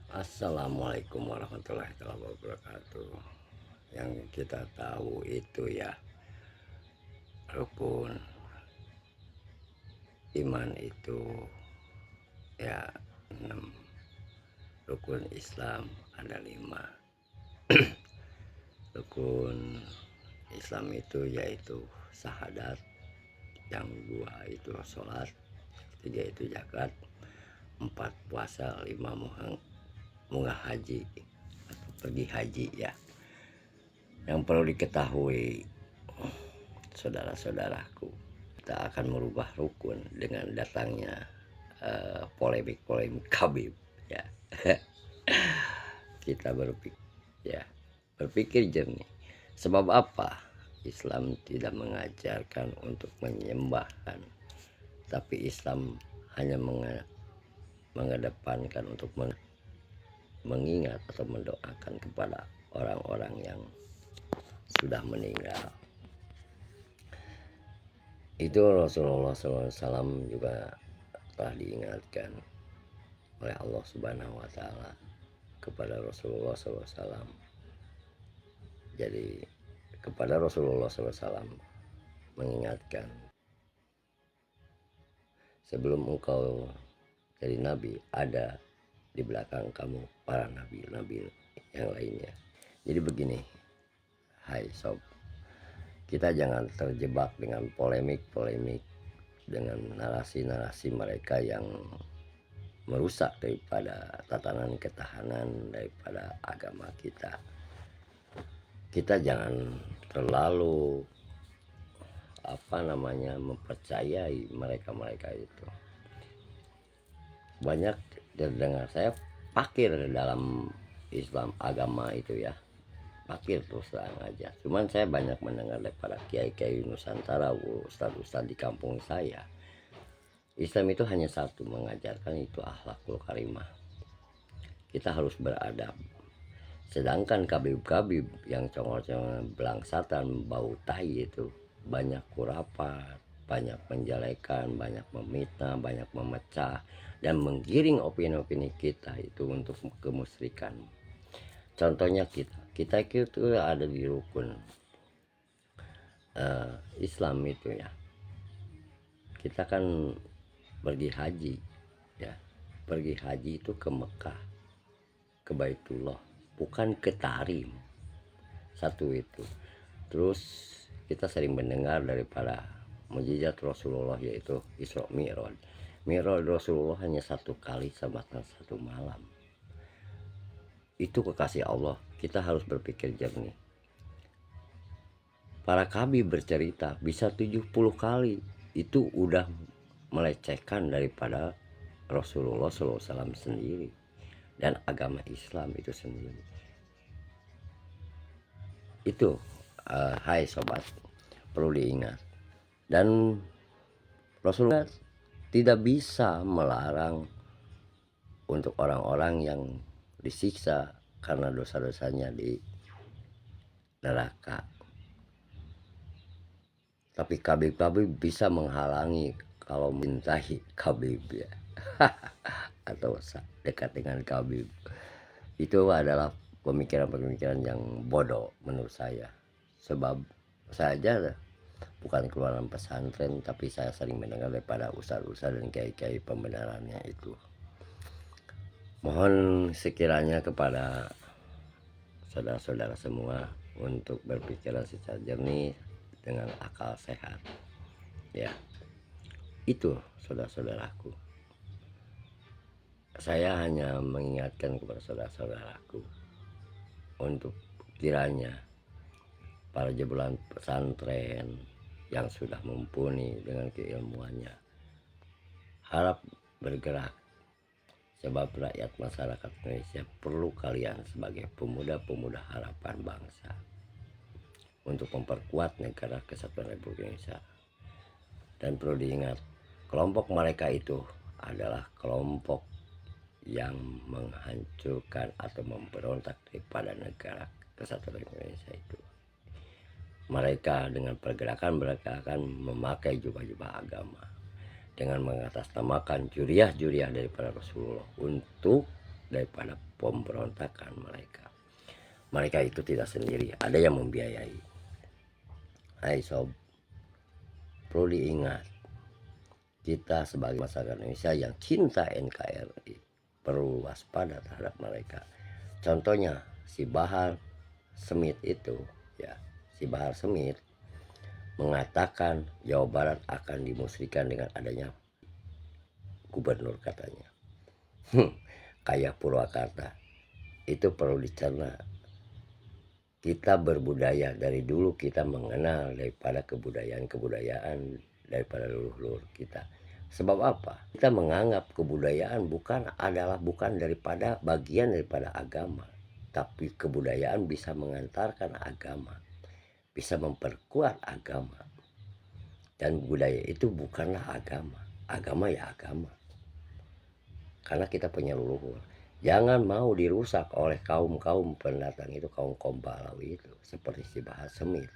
Assalamualaikum warahmatullahi wabarakatuh. Yang kita tahu itu ya, rukun iman itu ya 6, rukun Islam ada 5. Rukun Islam itu yaitu syahadat, yang 2 itu sholat, 3 itu zakat, 4 puasa, 5 munggah haji atau pergi haji ya. Yang perlu diketahui saudara-saudaraku, kita akan merubah rukun dengan datangnya polemik-polemik Habib ya. Kita berpikir jernih. Sebab apa? Islam tidak mengajarkan untuk menyembahkan, tapi Islam hanya mengedepankan untuk mengingat atau mendoakan kepada orang-orang yang sudah meninggal. Itu Rasulullah SAW juga telah diingatkan oleh Allah Subhanahu wa Ta'ala kepada Rasulullah SAW. Jadi kepada Rasulullah SAW mengingatkan, sebelum engkau jadi nabi, ada di belakang kamu para nabi-nabi yang lainnya. Jadi begini, hai sob, kita jangan terjebak dengan polemik-polemik, dengan narasi-narasi mereka yang merusak daripada tatanan ketahanan daripada agama kita. Kita jangan terlalu mempercayai mereka itu. Banyak dengar saya pakir dalam Islam agama itu ya, pakir terus terang aja. Cuman saya banyak mendengar daripada kiai-kiai Nusantara, ustadz-ustadz di kampung saya, Islam itu hanya satu, mengajarkan itu akhlakul karimah. Kita harus beradab. Sedangkan kabib-kabib yang congol-congol belangsatan bau tai itu banyak kurapat, banyak menjelekan, banyak memita, banyak memecah dan menggiring opini-opini kita itu untuk kemusyrikan. Contohnya kita itu ada di rukun Islam itu ya. Kita kan pergi haji ya. Pergi haji itu ke Mekah, ke Baitullah, bukan ke Tarim. Satu itu. Terus kita sering mendengar daripada mukjizat Rasulullah, yaitu Isra Mi'raj. Mi'raj Rasulullah hanya 1 kali sama 1 malam. Itu kekasih Allah. Kita harus berpikir jernih. Para kabir bercerita bisa 70 kali. Itu udah melecehkan daripada Rasulullah SAW sendiri dan agama Islam itu sendiri. Itu hai sobat, perlu diingat. Dan Rasulullah tidak bisa melarang untuk orang-orang yang disiksa karena dosa-dosanya di neraka. Tapi kabib-kabib bisa menghalangi kalau mintai kabib ya. Atau dekat dengan kabib. Itu adalah pemikiran-pemikiran yang bodoh menurut saya. Sebab saya bukan keluaran pesantren, tapi saya sering mendengar daripada ustadz-ustadz dan kiai-kiai pembenarannya itu. Mohon sekiranya kepada saudara-saudara semua untuk berpikiran secara jernih dengan akal sehat ya. Itu saudara-saudaraku, saya hanya mengingatkan kepada saudara-saudaraku untuk kiranya para jebolan pesantren yang sudah mumpuni dengan keilmuannya harap bergerak, sebab rakyat masyarakat Indonesia perlu kalian sebagai pemuda-pemuda harapan bangsa untuk memperkuat negara kesatuan Republik Indonesia. Dan perlu diingat, kelompok mereka itu adalah kelompok yang menghancurkan atau memberontak daripada negara kesatuan Republik Indonesia itu. Mereka dengan pergerakan memakai jubah-jubah agama dengan mengatasnamakan juriah-juriah daripada Rasulullah untuk daripada pemberontakan mereka. Mereka itu tidak sendiri, ada yang membiayai. Hai sob, perlu diingat, kita sebagai masyarakat Indonesia yang cinta NKRI perlu waspada terhadap mereka. Contohnya si Bahar Smith itu ya, si Bahar Smith mengatakan Jawa Barat akan dimusrikan dengan adanya gubernur katanya. Kayak Purwakarta. Itu perlu dicerna. Kita berbudaya dari dulu, kita mengenal daripada kebudayaan daripada leluhur kita. Sebab apa? Kita menganggap kebudayaan bukan daripada bagian daripada agama, tapi kebudayaan bisa mengantarkan agama, bisa memperkuat agama. Dan budaya itu bukanlah agama. Agama ya agama. Karena kita punya leluhur. Jangan mau dirusak oleh kaum-kaum pendatang itu, kaum-kaum Balawi itu, seperti si Bahar Smith.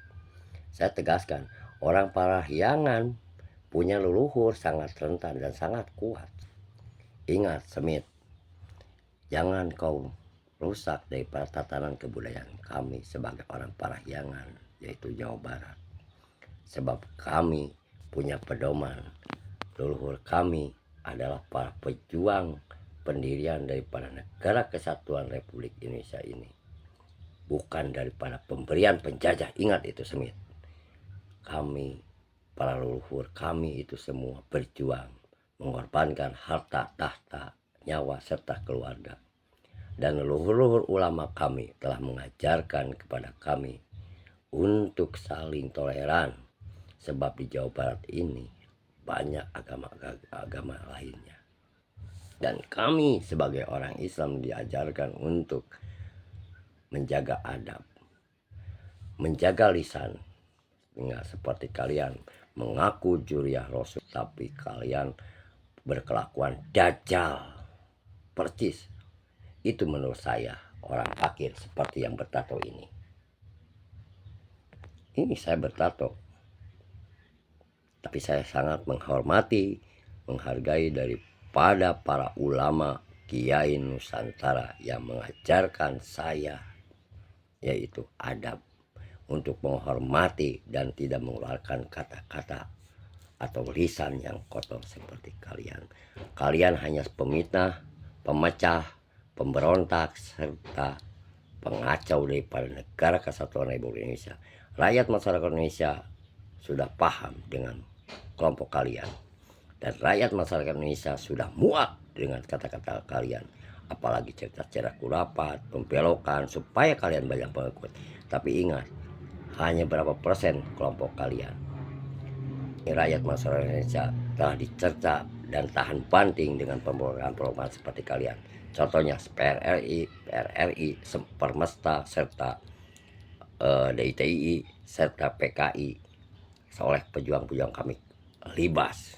Saya tegaskan, orang Parahyangan punya leluhur sangat rentan dan sangat kuat. Ingat Smith, jangan kau rusak daripada tatanan kebudayaan kami sebagai orang Parahyangan, yaitu Jawa Barat. Sebab kami punya pedoman, leluhur kami adalah para pejuang pendirian daripada negara kesatuan Republik Indonesia ini, bukan daripada pemberian penjajah. Ingat itu Smith. Kami, para leluhur kami itu semua berjuang, mengorbankan harta, tahta, nyawa, serta keluarga. Dan leluhur ulama kami telah mengajarkan kepada kami untuk saling toleran. Sebab di Jawa Barat ini banyak agama lainnya. Dan kami sebagai orang Islam diajarkan untuk menjaga adab, menjaga lisan. Enggak seperti kalian mengaku juriyah Rasul, tapi kalian berkelakuan dajjal. Percis. Itu menurut saya orang fakir seperti yang bertato ini. Ini saya bertato. Tapi saya sangat menghormati, menghargai daripada para ulama Kiai Nusantara yang mengajarkan saya, yaitu adab, untuk menghormati dan tidak mengeluarkan kata-kata atau lisan yang kotor seperti kalian. Kalian hanya pemitnah, pemecah, pemberontak, serta pengacau daripada negara kesatuan Republik Indonesia. Rakyat masyarakat Indonesia sudah paham dengan kelompok kalian, dan rakyat masyarakat Indonesia sudah muak dengan kata-kata kalian, apalagi cerita-cerita kurapat, pembelokan supaya kalian banyak pengikut. Tapi ingat, hanya berapa persen kelompok kalian. Rakyat masyarakat Indonesia telah dicerca dan tahan banting dengan pemberontakan seperti kalian. Contohnya PRRI, Permesta, serta DITII, serta PKI. Seoleh pejuang-pejuang kami libas.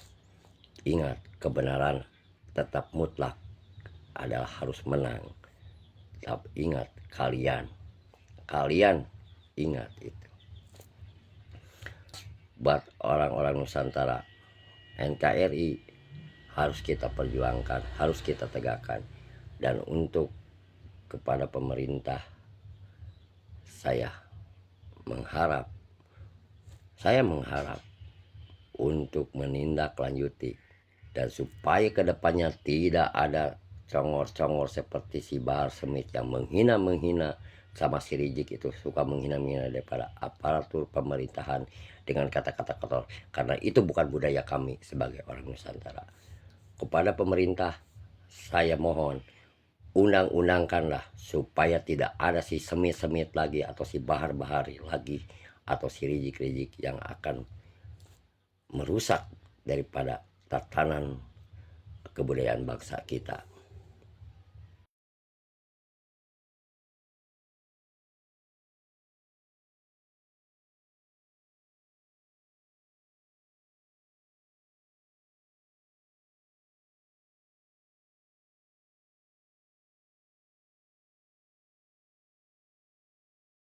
Ingat, kebenaran tetap mutlak adalah harus menang. Tapi ingat, kalian ingat itu. Buat orang-orang Nusantara, NKRI harus kita perjuangkan, harus kita tegakkan. Dan untuk kepada pemerintah, saya mengharap untuk menindaklanjuti, dan supaya kedepannya tidak ada congor-congor seperti si Bahar Smith yang menghina sama si Rizik itu, suka menghina daripada aparatur pemerintahan dengan kata-kata kotor. Karena itu bukan budaya kami sebagai orang Nusantara. Kepada pemerintah saya mohon, undang-undangkanlah supaya tidak ada si Smith lagi, atau si Bahar-Bahari lagi, atau si Rizik yang akan merusak daripada tatanan kebudayaan bangsa kita.